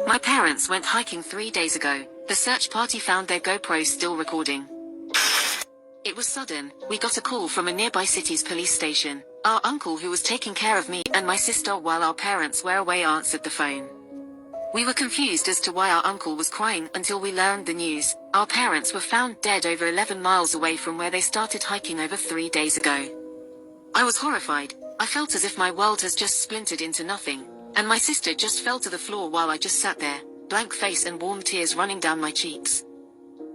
My parents went hiking 3 days ago. The search party found their GoPros still recording. It was sudden. We got a call from a nearby city's police station. Our uncle, who was taking care of me and my sister while our parents were away, answered the phone. We were confused as to why our uncle was crying until we learned the news. Our parents were found dead over 11 miles away from where they started hiking over 3 days ago. I was horrified. I felt as if my world has just splintered into nothing, and my sister just fell to the floor while I just sat there, blank face and warm tears running down my cheeks.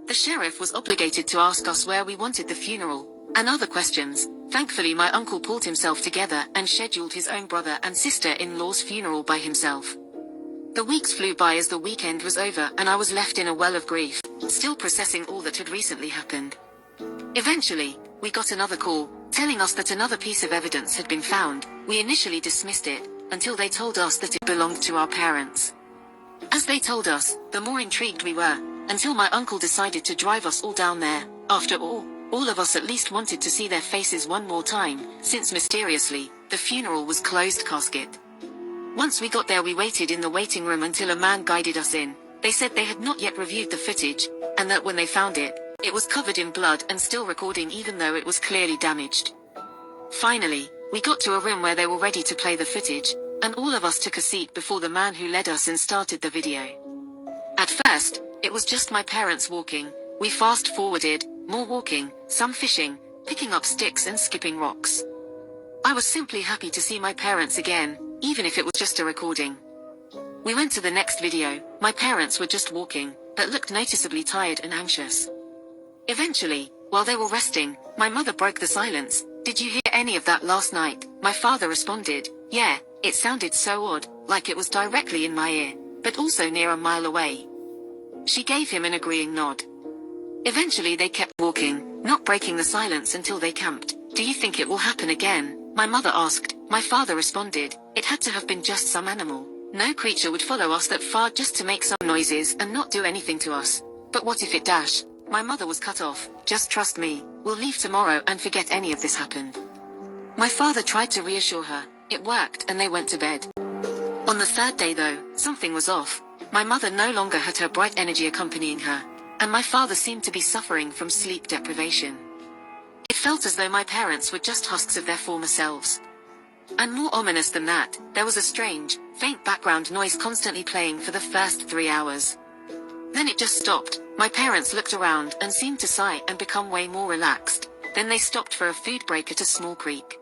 The sheriff was obligated to ask us where we wanted the funeral, and other questions. Thankfully, my uncle pulled himself together and scheduled his own brother and sister-in-law's funeral by himself. The weeks flew by as the weekend was over and I was left in a well of grief, still processing all that had recently happened. Eventually, we got another call, telling us that another piece of evidence had been found. We initially dismissed it, until they told us that it belonged to our parents. As they told us, the more intrigued we were, until my uncle decided to drive us all down there. After all of us at least wanted to see their faces one more time, since mysteriously, the funeral was closed casket. Once we got there, we waited in the waiting room until a man guided us in. They said they had not yet reviewed the footage, and that when they found it, it was covered in blood and still recording even though it was clearly damaged. Finally, we got to a room where they were ready to play the footage, and all of us took a seat before the man who led us in started the video. At first, it was just my parents walking. We fast-forwarded, more walking, some fishing, picking up sticks and skipping rocks. I was simply happy to see my parents again, even if it was just a recording. We went to the next video. My parents were just walking, but looked noticeably tired and anxious. Eventually, while they were resting, my mother broke the silence. "Did you hear any of that last night?" My father responded, "Yeah, it sounded so odd, like it was directly in my ear, but also near a mile away." She gave him an agreeing nod. Eventually they kept walking, not breaking the silence until they camped. "Do you think it will happen again?" my mother asked. My father responded, "It had to have been just some animal. No creature would follow us that far just to make some noises and not do anything to us. But what if it dash?" My mother was cut off. "Just trust me, we'll leave tomorrow and forget any of this happened." My father tried to reassure her. It worked and they went to bed. On the third day though, something was off. My mother no longer had her bright energy accompanying her, and my father seemed to be suffering from sleep deprivation. It felt as though my parents were just husks of their former selves. And more ominous than that, there was a strange, faint background noise constantly playing for the first 3 hours. Then it just stopped. My parents looked around and seemed to sigh and become way more relaxed. Then they stopped for a food break at a small creek.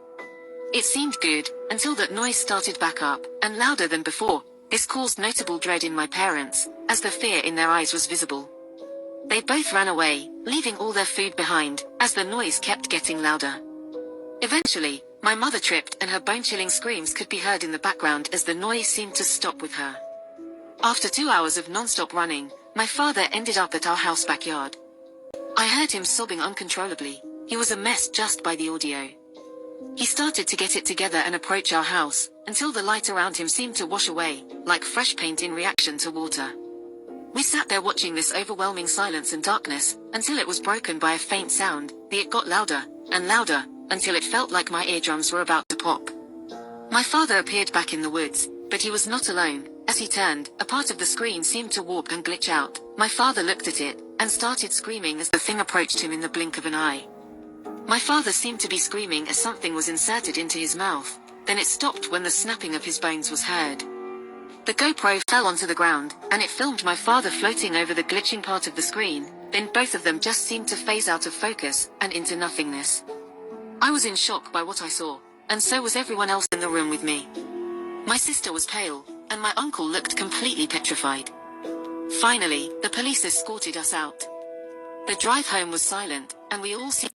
It seemed good, until that noise started back up, and louder than before. This caused notable dread in my parents, as the fear in their eyes was visible. They both ran away, leaving all their food behind, as the noise kept getting louder. Eventually, my mother tripped and her bone-chilling screams could be heard in the background as the noise seemed to stop with her. After 2 hours of non-stop running, my father ended up at our house backyard. I heard him sobbing uncontrollably. He was a mess just by the audio. He started to get it together and approach our house, until the light around him seemed to wash away, like fresh paint in reaction to water. We sat there watching this overwhelming silence and darkness, until it was broken by a faint sound. It got louder, and louder, until it felt like my eardrums were about to pop. My father appeared back in the woods, but he was not alone. As he turned, a part of the screen seemed to warp and glitch out. My father looked at it, and started screaming as the thing approached him in the blink of an eye. My father seemed to be screaming as something was inserted into his mouth, then it stopped when the snapping of his bones was heard. The GoPro fell onto the ground, and it filmed my father floating over the glitching part of the screen. Then both of them just seemed to phase out of focus, and into nothingness. I was in shock by what I saw, and so was everyone else in the room with me. My sister was pale, and my uncle looked completely petrified. Finally, the police escorted us out. The drive home was silent, and we all seemed